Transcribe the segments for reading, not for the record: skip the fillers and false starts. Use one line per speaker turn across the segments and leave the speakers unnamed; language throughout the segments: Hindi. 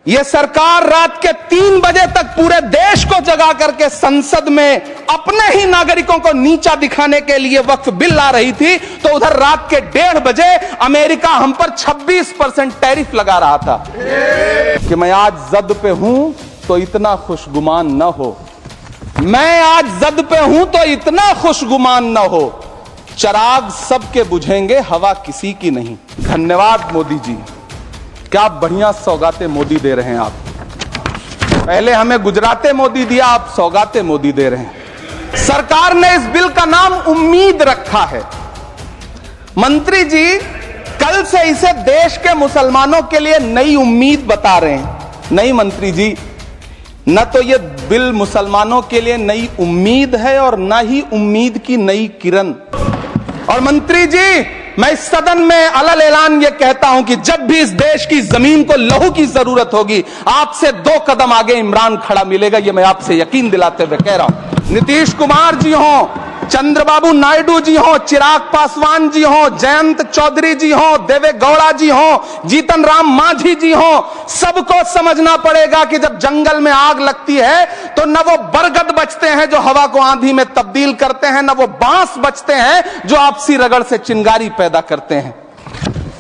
ये सरकार रात के 3 बजे तक पूरे देश को जगा करके संसद में अपने ही नागरिकों को नीचा दिखाने के लिए वक्फ बिल ला रही थी, तो उधर रात के 1:30 बजे अमेरिका हम पर 26% टैरिफ लगा रहा था कि मैं आज जद पे हूं तो इतना खुशगुमान न हो, मैं आज जद पे हूं तो इतना खुशगुमान न हो, चराग सबके बुझेंगे हवा किसी की नहीं। धन्यवाद मोदी जी, क्या बढ़िया सौगातें मोदी दे रहे हैं आप। पहले हमें गुजराते मोदी दिया, आप सौगातें मोदी दे रहे हैं। सरकार ने इस बिल का नाम उम्मीद रखा है। मंत्री जी कल से इसे देश के मुसलमानों के लिए नई उम्मीद बता रहे हैं। नहीं मंत्री जी, न तो ये बिल मुसलमानों के लिए नई उम्मीद है और न ही उम्मीद की नई किरण। और मंत्री जी, मैं इस सदन में अलल ऐलान ये कहता हूं कि जब भी इस देश की जमीन को लहू की जरूरत होगी, आपसे 2 कदम आगे इमरान खड़ा मिलेगा, ये मैं आपसे यकीन दिलाते हुए कह रहा हूं। नीतीश कुमार जी हो, चंद्रबाबू नायडू जी हो, चिराग पासवान जी हो, जयंत चौधरी जी हो, देवे गौड़ा जी हो, जीतन राम मांझी जी हो, सबको समझना पड़ेगा कि जब जंगल में आग लगती है तो न वो बरगद बचते हैं जो हवा को आंधी में तब्दील करते हैं, न वो बांस बचते हैं जो आपसी रगड़ से चिंगारी पैदा करते हैं।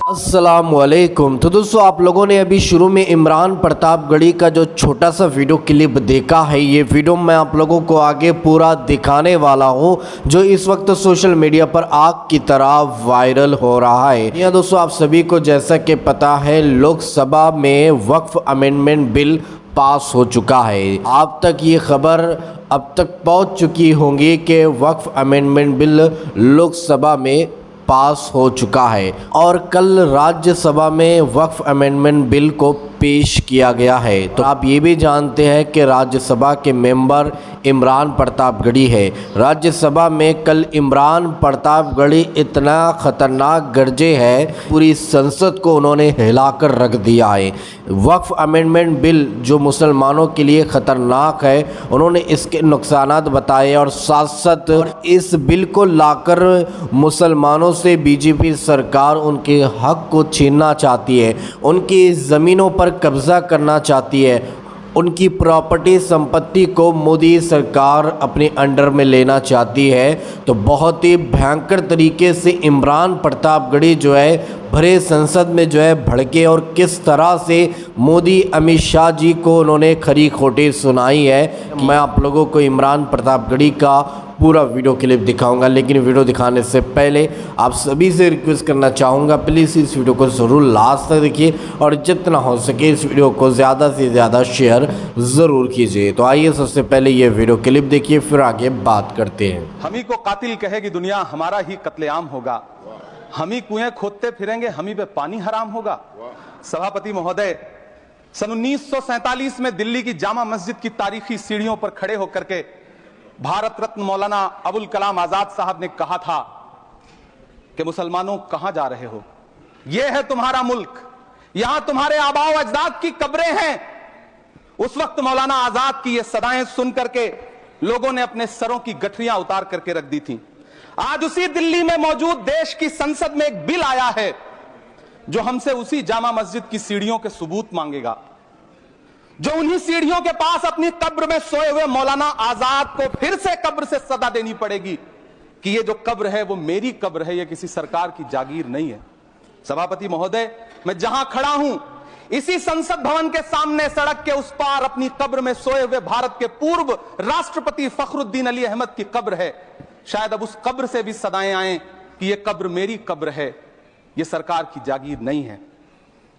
अस्सलाम वालेकुम। तो दोस्तों, आप लोगों ने अभी शुरू में इमरान प्रतापगढ़ी का जो छोटा सा वीडियो क्लिप देखा है, ये वीडियो मैं आप लोगों को आगे पूरा दिखाने वाला हूं, जो इस वक्त सोशल मीडिया पर आग की तरह वायरल हो रहा है। यहाँ दोस्तों, आप सभी को जैसा कि पता है, लोकसभा में वक्फ अमेंडमेंट बिल पास हो चुका है। आप तक ये खबर अब तक पहुँच चुकी होंगी कि वक्फ अमेंडमेंट बिल लोकसभा में पास हो चुका है और कल राज्यसभा में वक्फ अमेंडमेंट बिल को पेश किया गया है। तो आप ये भी जानते हैं कि राज्यसभा के मेंबर इमरान प्रतापगढ़ी है। राज्यसभा में कल इमरान प्रतापगढ़ी इतना ख़तरनाक गरजे है, पूरी संसद को उन्होंने हिलाकर रख दिया है। वक्फ अमेंडमेंट बिल जो मुसलमानों के लिए ख़तरनाक है, उन्होंने इसके नुकसानात बताए और साथ साथ इस बिल को लाकर मुसलमानों से बीजेपी सरकार उनके हक को छीनना चाहती है, उनकी ज़मीनों पर कब्ज़ा करना चाहती है, उनकी प्रॉपर्टी संपत्ति को मोदी सरकार अपने अंडर में लेना चाहती है। तो बहुत ही भयंकर तरीके से इमरान प्रतापगढ़ी जो है भरे संसद में जो है भड़के और किस तरह से मोदी अमित शाह जी को उन्होंने खरी खोटी सुनाई है। मैं आप लोगों को इमरान प्रतापगढ़ी का पूरा वीडियो क्लिप दिखाऊंगा, लेकिन वीडियो दिखाने से पहले आप सभी से रिक्वेस्ट करना चाहूँगा, प्लीज़ इस वीडियो को ज़रूर लास्ट तक देखिए और जितना हो सके इस वीडियो को ज़्यादा से ज़्यादा शेयर ज़रूर कीजिए। तो आइए सबसे पहले ये वीडियो क्लिप देखिए, फिर आगे बात करते हैं।
हम ही को कातिल कहेगी दुनिया, हमारा ही कत्लेआम होगा, हम ही कुएं खोदते फिरेंगे, हम ही पे पानी हराम होगा। सभापति महोदय, सन 1947 में दिल्ली की जामा मस्जिद की तारीखी सीढ़ियों पर खड़े होकर के भारत रत्न मौलाना अबुल कलाम आजाद साहब ने कहा था कि मुसलमानों कहां जा रहे हो, यह है तुम्हारा मुल्क, यहां तुम्हारे आबाओ अजदाद की कब्रें हैं। उस वक्त मौलाना आजाद की ये सदाएं सुन करके लोगों ने अपने सरों की गठरियां उतार करके रख दी थी। आज उसी दिल्ली में मौजूद देश की संसद में एक बिल आया है जो हमसे उसी जामा मस्जिद की सीढ़ियों के सबूत मांगेगा, जो उन्हीं सीढ़ियों के पास अपनी कब्र में सोए हुए मौलाना आजाद को फिर से कब्र से सदा देनी पड़ेगी कि ये जो कब्र है वो मेरी कब्र है, ये किसी सरकार की जागीर नहीं है। सभापति महोदय, मैं जहां खड़ा हूं इसी संसद भवन के सामने सड़क के उस पार अपनी कब्र में सोए हुए भारत के पूर्व राष्ट्रपति फखरुद्दीन अली अहमद की कब्र है। शायद अब उस कब्र से भी सदाएं आए कि ये कब्र मेरी कब्र है, ये सरकार की जागीर नहीं है।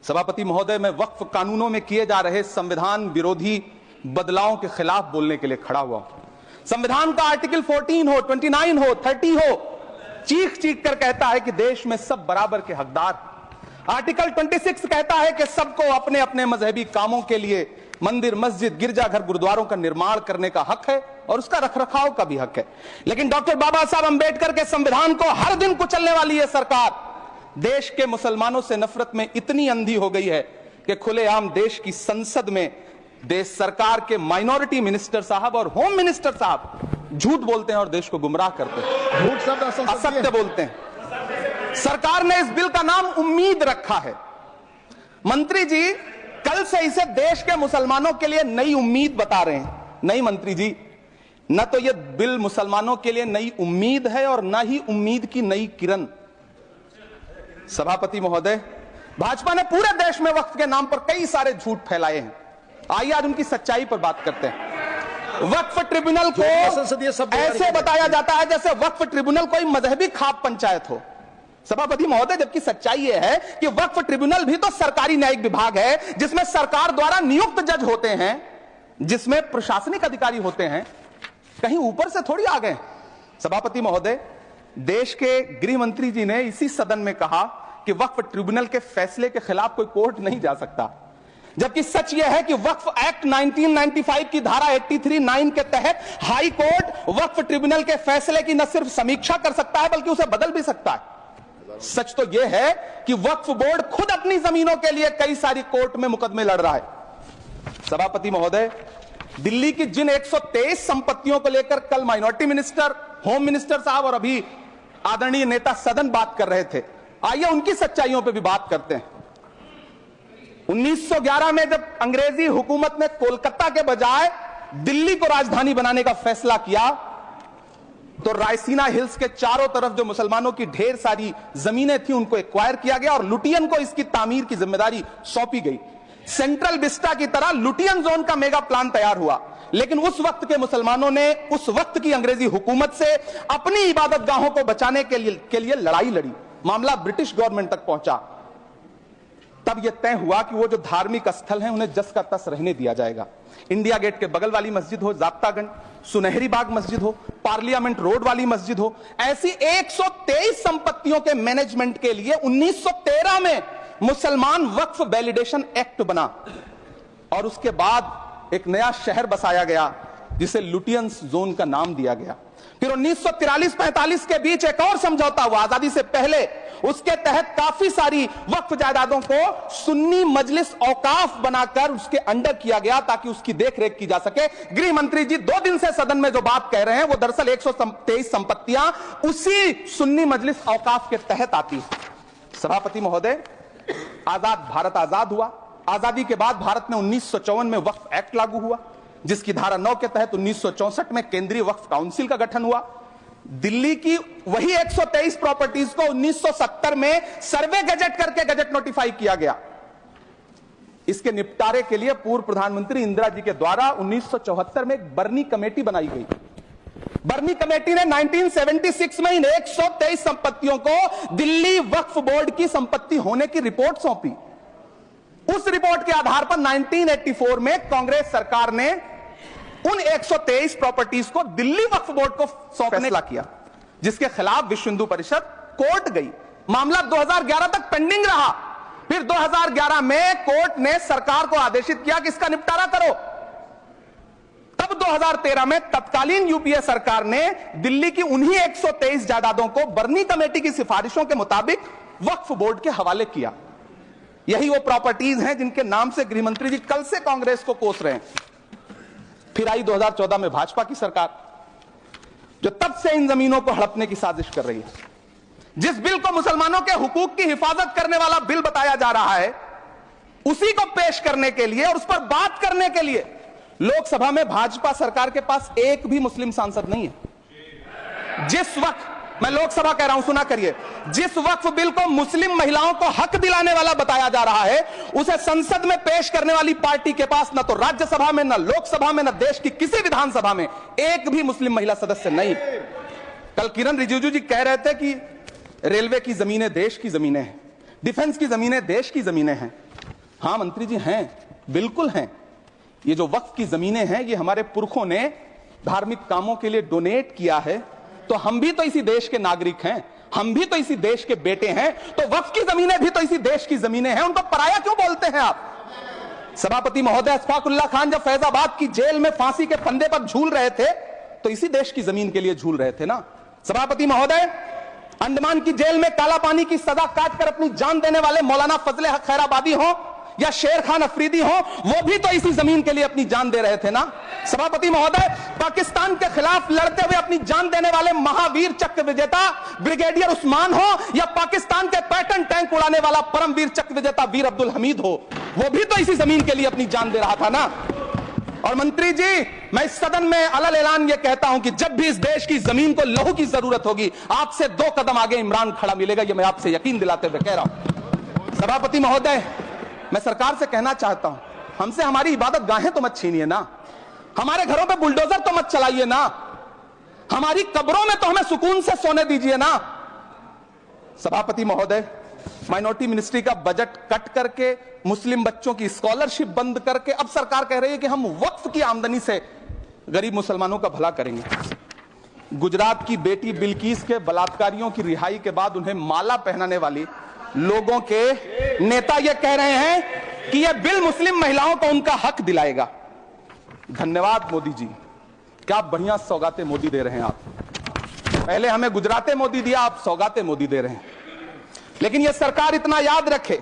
सभापति महोदय, मैं वक्फ कानूनों में किए जा रहे संविधान विरोधी बदलावों के खिलाफ बोलने के लिए खड़ा हुआ हूं। संविधान का आर्टिकल 14 हो, 29 हो, 30 हो, चीख चीख कर कहता है कि देश में सब बराबर के हकदार। आर्टिकल 26 कहता है कि सबको अपने अपने मजहबी कामों के लिए मंदिर, मस्जिद, गिरजाघर, गुरुद्वारों का निर्माण करने का हक है और उसका रखरखाव का भी हक है। लेकिन डॉक्टर बाबा साहब अंबेडकर के संविधान को हर दिन कुचलने वाली यह सरकार देश के मुसलमानों से नफरत में इतनी अंधी हो गई है कि खुलेआम देश की संसद में देश सरकार के माइनॉरिटी मिनिस्टर साहब और होम मिनिस्टर साहब झूठ बोलते हैं और देश को गुमराह करते हैं, झूठ शब्द असत्य बोलते हैं। सरकार ने इस बिल का नाम उम्मीद रखा है। मंत्री जी, कल से इसे देश के मुसलमानों के लिए नई उम्मीद बता रहे हैं। नहीं मंत्री जी, न तो यह बिल मुसलमानों के लिए नई उम्मीद है और न ही उम्मीद की नई किरण। सभापति महोदय, भाजपा ने पूरे देश में वक्फ के नाम पर कई सारे झूठ फैलाए हैं। आइए आज उनकी सच्चाई पर बात करते हैं। वक्फ ट्रिब्यूनल को ऐसे बताया जाता है जैसे वक्फ ट्रिब्यूनल कोई मजहबी खाप पंचायत हो। सभापति महोदय, जबकि सच्चाई यह है कि वक्फ ट्रिब्यूनल भी तो सरकारी न्यायिक विभाग है, जिसमें सरकार द्वारा नियुक्त जज होते हैं, जिसमें प्रशासनिक अधिकारी होते हैं, कहीं ऊपर से थोड़ी आ गए। सभापति महोदय, देश के गृह मंत्री जी ने इसी सदन में कहा कि वक्फ ट्रिब्यूनल के फैसले के खिलाफ कोई कोर्ट नहीं जा सकता, जबकि सच यह है कि वक्फ एक्ट 1995 की धारा 83(9) के तहत हाई कोर्ट वक्फ ट्रिब्यूनल के फैसले की न सिर्फ समीक्षा कर सकता है बल्कि उसे बदल भी सकता है। सच तो यह है कि वक्फ बोर्ड खुद अपनी जमीनों के लिए कई सारी कोर्ट में मुकदमे लड़ रहा है। सभापति महोदय, दिल्ली की जिन 123 संपत्तियों को लेकर कल माइनॉरिटी मिनिस्टर, होम मिनिस्टर साहब और अभी आदरणीय नेता सदन बात कर रहे थे, आइए उनकी सच्चाइयों पे भी बात करते हैं। 1911 में जब अंग्रेजी हुकूमत ने कोलकाता के बजाय दिल्ली को राजधानी बनाने का फैसला किया, तो रायसीना हिल्स के चारों तरफ जो मुसलमानों की ढेर सारी जमीनें थी उनको एक्वायर किया गया और लुटियन को इसकी तामीर की जिम्मेदारी सौंपी गई। सेंट्रल विस्टा की तरह लुटियन जोन का मेगा प्लान तैयार हुआ, लेकिन उस वक्त के मुसलमानों ने उस वक्त की अंग्रेजी हुकूमत से अपनी इबादत गाहों को बचाने के लिए लड़ाई लड़ी। मामला ब्रिटिश गवर्नमेंट तक पहुंचा। तब यह तय हुआ कि वो जो धार्मिक स्थल हैं उन्हें जस का तस रहने दिया जाएगा। इंडिया गेट के बगल वाली मस्जिद हो, जाप्तागंज, सुनहरी बाग मस्जिद हो, पार्लियामेंट रोड वाली मस्जिद हो, ऐसी 123 संपत्तियों के मैनेजमेंट के लिए 1913 में मुसलमान वक्फ वैलिडेशन एक्ट बना और उसके बाद एक नया शहर बसाया गया जिसे लुटियंस जोन का नाम दिया गया। फिर 1943-45 के बीच एक और समझौता हुआ आजादी से पहले, उसके तहत काफी सारी वक्फ जायदादों को सुन्नी मजलिस औकाफ बनाकर उसके अंडर किया गया ताकि उसकी देखरेख की जा सके। गृह मंत्री जी 2 दिन से सदन में जो बात कह रहे हैं वो दरअसल 123 संपत्तियां उसी सुन्नी मजलिस औकाफ के तहत आती है। सभापति महोदय, भारत आजाद हुआ। आजादी के बाद भारत में 1954 में वक्फ एक्ट लागू हुआ, जिसकी धारा 9 के तहत 1964 में केंद्रीय वक्फ काउंसिल का गठन हुआ। दिल्ली की वही 123 प्रॉपर्टीज को 1970 में सर्वे गजेट करके गजेट नोटिफाई किया गया। इसके निपटारे के लिए पूर्व प्रधानमंत्री इंदिरा जी के द्वारा 1974 में एक बर्नी कमेटी बनाई गई। बर्नी कमेटी ने 1976 में इन 123 संपत्तियों को दिल्ली वक्फ बोर्ड की संपत्ति होने की रिपोर्ट सौंपी। उस रिपोर्ट के आधार पर 1984 में कांग्रेस सरकार ने उन 123 प्रॉपर्टीज को दिल्ली वक्फ बोर्ड को सौंपने का किया, जिसके खिलाफ विश्व हिंदू परिषद कोर्ट गई। मामला 2011 तक पेंडिंग रहा। फिर 2011 में कोर्ट ने सरकार को आदेशित किया कि इसका निपटारा करो। तब 2013 में तत्कालीन यूपीए सरकार ने दिल्ली की उन्हीं 123 जायदादों को बर्नी कमेटी की सिफारिशों के मुताबिक वक्फ बोर्ड के हवाले किया। यही वो प्रॉपर्टीज हैं जिनके नाम से गृह मंत्री जी कल से कांग्रेस को कोस रहे हैं। फिर आई 2014 में भाजपा की सरकार, जो तब से इन जमीनों को हड़पने की साजिश कर रही है। जिस बिल को मुसलमानों के हुकूक की हिफाजत करने वाला बिल बताया जा रहा है, उसी को पेश करने के लिए और उस पर बात करने के लिए लोकसभा में भाजपा सरकार के पास एक भी मुस्लिम सांसद नहीं है। जिस वक्त, मैं लोकसभा कह रहा हूं, सुना करिए, जिस वक्फ बिल को मुस्लिम महिलाओं को हक दिलाने वाला बताया जा रहा है, उसे संसद में पेश करने वाली पार्टी के पास न तो राज्यसभा में, न लोकसभा में, न देश की किसी विधानसभा में एक भी मुस्लिम महिला सदस्य नहीं। कल किरण रिजिजू जी कह रहे थे कि रेलवे की जमीनें देश की जमीनें हैं, डिफेंस की जमीनें देश की जमीनें हैं। हां मंत्री जी, हैं, बिल्कुल हैं। ये जो वक्फ की जमीनें हैं, ये हमारे पुरखों ने धार्मिक कामों के लिए डोनेट किया है, तो हम भी तो इसी देश के नागरिक हैं, हम भी तो इसी देश के बेटे हैं, तो वक्फ की जमीनें भी तो इसी देश की जमीनें हैं। उनको पराया क्यों बोलते हैं आप? सभापति महोदय, अशफाकुल्लाह खान जब फैजाबाद की जेल में फांसी के फंदे पर झूल रहे थे तो इसी देश की जमीन के लिए झूल रहे थे ना। सभापति महोदय, अंडमान की जेल में काला पानी की सजा काटकर अपनी जान देने वाले मौलाना फजले हक खैराबादी हो या शेर खान अफरीदी हो, वो भी तो इसी जमीन के लिए अपनी जान दे रहे थे ना। सभापति महोदय, पाकिस्तान के खिलाफ लड़ते हुए अपनी जान देने वाले महावीर चक्र विजेता ब्रिगेडियर उस्मान हो या पाकिस्तान के पैटर्न टैंक उड़ाने वाला परमवीर चक्र विजेता वीर अब्दुल हमीद हो, वो भी तो इसी जमीन के लिए अपनी जान दे रहा था ना। और मंत्री जी, मैं इस सदन में अलग ऐलान ये कहता हूं कि जब भी इस देश की जमीन को लहू की जरूरत होगी, आपसे 2 कदम आगे इमरान खड़ा मिलेगा, ये मैं आपसे यकीन दिलाते हुए कह रहा हूं। सभापति महोदय, मैं सरकार से कहना चाहता हूं, हमसे हमारी इबादत गाहें तो मत छीनिए ना, हमारे घरों पे बुलडोजर तो मत चलाइए ना, हमारी कब्रों में तो हमें सुकून से सोने दीजिए ना। सभापति महोदय, माइनॉरिटी मिनिस्ट्री का बजट कट करके, मुस्लिम बच्चों की स्कॉलरशिप बंद करके अब सरकार कह रही है कि हम वक्फ की आमदनी से गरीब मुसलमानों का भला करेंगे। गुजरात की बेटी बिल्किस के बलात्कारियों की रिहाई के बाद उन्हें माला पहनाने वाली लोगों के नेता यह कह रहे हैं कि यह बिल मुस्लिम महिलाओं को उनका हक दिलाएगा। धन्यवाद मोदी जी, क्या बढ़िया सौगातें मोदी दे रहे हैं आप। पहले हमें गुजराते मोदी दिया, आप सौगातें मोदी दे रहे हैं। लेकिन यह सरकार इतना याद रखे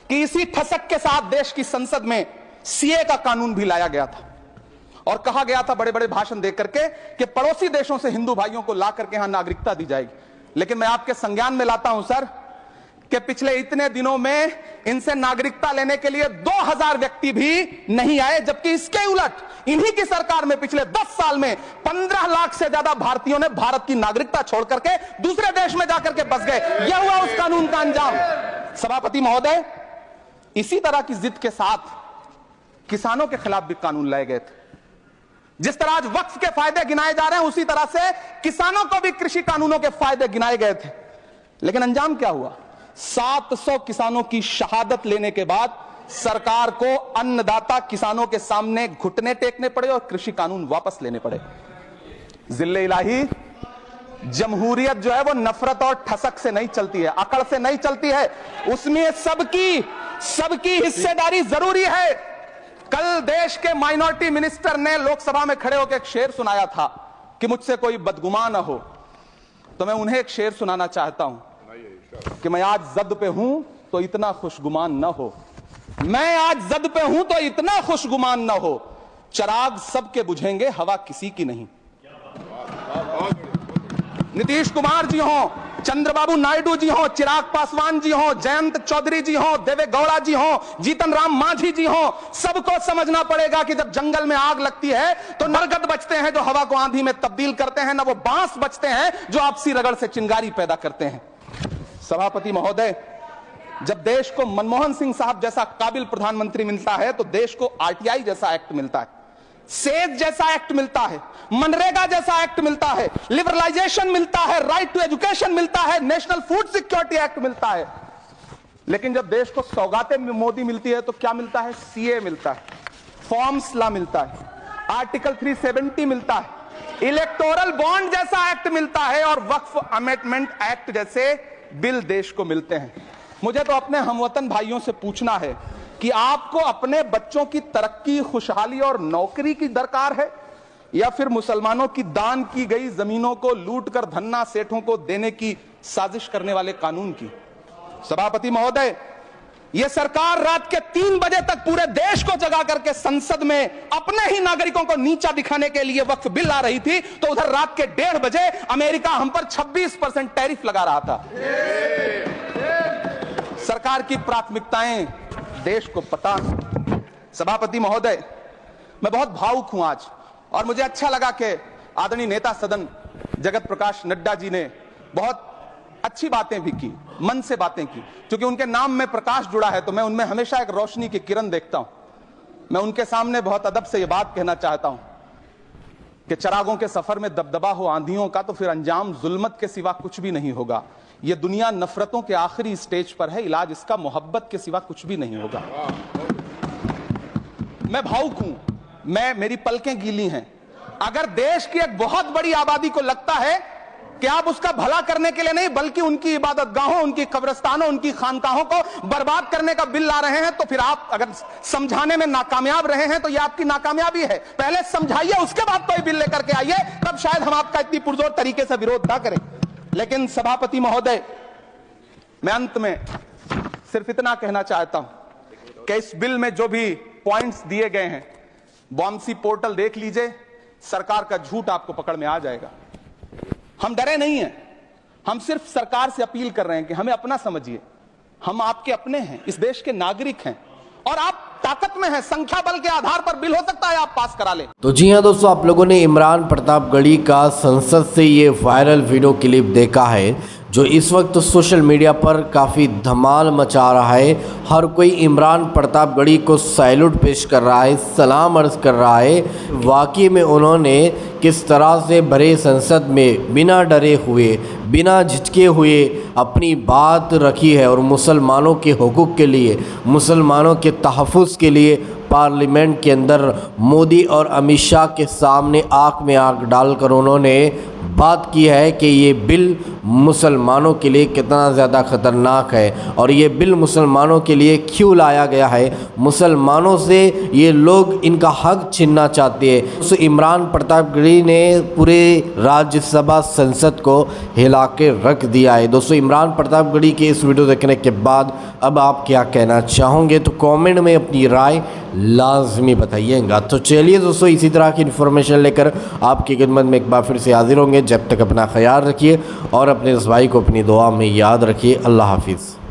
कि इसी ठसक के साथ देश की संसद में सीए का कानून भी लाया गया था और कहा गया था बड़े बड़े भाषण देकर के कि पड़ोसी देशों से हिंदू भाइयों को ला करके यहां नागरिकता दी जाएगी। लेकिन मैं आपके संज्ञान में लाता हूं सर कि पिछले इतने दिनों में इनसे नागरिकता लेने के लिए 2000 व्यक्ति भी नहीं आए, जबकि इसके उलट इन्हीं की सरकार में पिछले 10 साल में 15 लाख से ज्यादा भारतीयों ने भारत की नागरिकता छोड़ करके दूसरे देश में जाकर के बस गए। यह हुआ उस कानून का अंजाम। सभापति महोदय, इसी तरह की जिद के साथ किसानों के खिलाफ भी कानून लाए गए थे। जिस तरह आज वक्फ के फायदे गिनाए जा रहे हैं, उसी तरह से किसानों को भी कृषि कानूनों के फायदे गिनाए गए थे। लेकिन अंजाम क्या हुआ? 700 किसानों की शहादत लेने के बाद सरकार को अन्नदाता किसानों के सामने घुटने टेकने पड़े और कृषि कानून वापस लेने पड़े। जिल्ले इलाही, जमहूरियत जो है वो नफरत और ठसक से नहीं चलती है, अकड़ से नहीं चलती है, उसमें सबकी हिस्सेदारी जरूरी है। कल देश के माइनॉरिटी मिनिस्टर ने लोकसभा में खड़े होकर एक शेर सुनाया था कि मुझसे कोई बदगुमान न हो, तो मैं उन्हें एक शेर सुनाना चाहता हूं कि मैं आज जद पे हूं तो इतना खुशगुमान न हो, मैं आज जद पे हूं तो इतना खुशगुमान न हो, चिराग सबके बुझेंगे हवा किसी की नहीं। नीतीश कुमार जी हो, चंद्रबाबू नायडू जी हो, चिराग पासवान जी हो, जयंत चौधरी जी हो, देवे गौड़ा जी हो, जीतन राम मांझी जी हो, सबको समझना पड़ेगा कि जब जंगल में आग लगती है तो नरगद बचते हैं जो हवा को आंधी में तब्दील करते हैं, ना वो बांस बचते हैं जो आपसी रगड़ से चिंगारी पैदा करते हैं। सभापति महोदय, जब देश को मनमोहन सिंह साहब जैसा काबिल प्रधानमंत्री मिलता है तो देश को आरटीआई जैसा एक्ट मिलता है, सेज जैसा एक्ट मिलता है, मनरेगा जैसा एक्ट मिलता है, लिबरलाइजेशन मिलता है, राइट टू एजुकेशन मिलता है, नेशनल फूड सिक्योरिटी एक्ट मिलता है। लेकिन जब देश को सौगातें मोदी मिलती है तो क्या मिलता है? सीए मिलता है, फॉर्म्स लॉ मिलता है, आर्टिकल 370 मिलता है, इलेक्टोरल बॉन्ड जैसा एक्ट मिलता है और वक्फ अमेंडमेंट एक्ट जैसे बिल देश को मिलते हैं। मुझे तो अपने हमवतन भाइयों से पूछना है कि आपको अपने बच्चों की तरक्की, खुशहाली और नौकरी की दरकार है या फिर मुसलमानों की दान की गई जमीनों को लूट कर धन्ना सेठों को देने की साजिश करने वाले कानून की? सभापति महोदय, यह सरकार रात के 3 बजे तक पूरे देश को जगा करके संसद में अपने ही नागरिकों को नीचा दिखाने के लिए वक्फ बिल ला रही थी, तो उधर रात के 1:30 बजे अमेरिका हम पर 26% टैरिफ लगा रहा था। सरकार की प्राथमिकताएं देश को पता। सभापति महोदय, मैं बहुत भावुक हूं आज और मुझे अच्छा लगा कि आदरणीय नेता सदन जगत प्रकाश नड्डा जी ने बहुत अच्छी बातें भी की, मन से बातें की। क्योंकि उनके नाम में प्रकाश जुड़ा है तो मैं उनमें हमेशा एक रोशनी की किरण देखता हूं। मैं उनके सामने बहुत अदब से यह बात कहना चाहता हूं कि चिरागों के सफर में दबदबा हो आंधियों का तो फिर अंजाम जुल्मत के सिवा कुछ भी नहीं होगा। यह दुनिया नफरतों के आखिरी स्टेज पर है, इलाज इसका मोहब्बत के सिवा कुछ भी नहीं होगा। मैं भावुक हूं, मेरी पलकें गीली हैं। अगर देश की एक बहुत बड़ी आबादी को लगता है कि आप उसका भला करने के लिए नहीं बल्कि उनकी इबादत गाहों, उनकी कब्रिस्तानों, उनकी खानकाहों को बर्बाद करने का बिल ला रहे हैं, तो फिर आप अगर समझाने में नाकामयाब रहे हैं तो यह आपकी नाकामयाबी है। पहले समझाइए, उसके बाद कोई बिल लेकर के आइए, तब शायद हम आपका इतनी पुरजोर तरीके से विरोध ना करें। लेकिन सभापति महोदय, मैं अंत में सिर्फ इतना कहना चाहता हूं कि इस बिल में जो भी पॉइंट्स दिए गए हैं, बॉम्सी पोर्टल देख लीजिए, सरकार का झूठ आपको पकड़ में आ जाएगा। हम डरे नहीं हैं, हम सिर्फ सरकार से अपील कर रहे हैं कि हमें अपना समझिए। हम आपके अपने हैं, इस देश के नागरिक हैं और आप ताकत में हैं, संख्या बल के आधार पर बिल हो सकता है आप पास करा लें।
तो जी हाँ दोस्तों, आप लोगों ने इमरान प्रतापगढ़ी का संसद से ये वायरल वीडियो क्लिप देखा है जो इस वक्त सोशल मीडिया पर काफ़ी धमाल मचा रहा है। हर कोई इमरान प्रतापगढ़ी को सैल्यूट पेश कर रहा है, सलाम अर्ज़ कर रहा है। वाकई में उन्होंने किस तरह से भरे संसद में बिना डरे हुए, बिना झिझके हुए अपनी बात रखी है और मुसलमानों के हुकूक़ के लिए, मुसलमानों के तहफ़्फ़ुज़ के लिए पार्लियामेंट के अंदर मोदी और अमित शाह के सामने आँख में आँख डालकर उन्होंने बात की है कि ये बिल मुसलमानों के लिए कितना ज़्यादा ख़तरनाक है और ये बिल मुसलमानों के लिए क्यों लाया गया है, मुसलमानों से ये लोग इनका हक छीनना चाहते हैं। तो इमरान प्रतापगढ़ी ने पूरे राज्यसभा संसद को हिला के रख दिया है। दोस्तों, इमरान प्रतापगढ़ी के इस वीडियो देखने के बाद अब आप क्या कहना चाहोगे तो कमेंट में अपनी राय लाजमी बताइएगा। तो चलिए दोस्तों, इसी तरह की इन्फॉर्मेशन लेकर आपकी खिदमत में एक बार फिर से हाजिर होंगे। जब तक अपना ख्याल रखिए और अपने इस भाई को अपनी दुआ में याद रखिए। अल्लाह हाफिज़।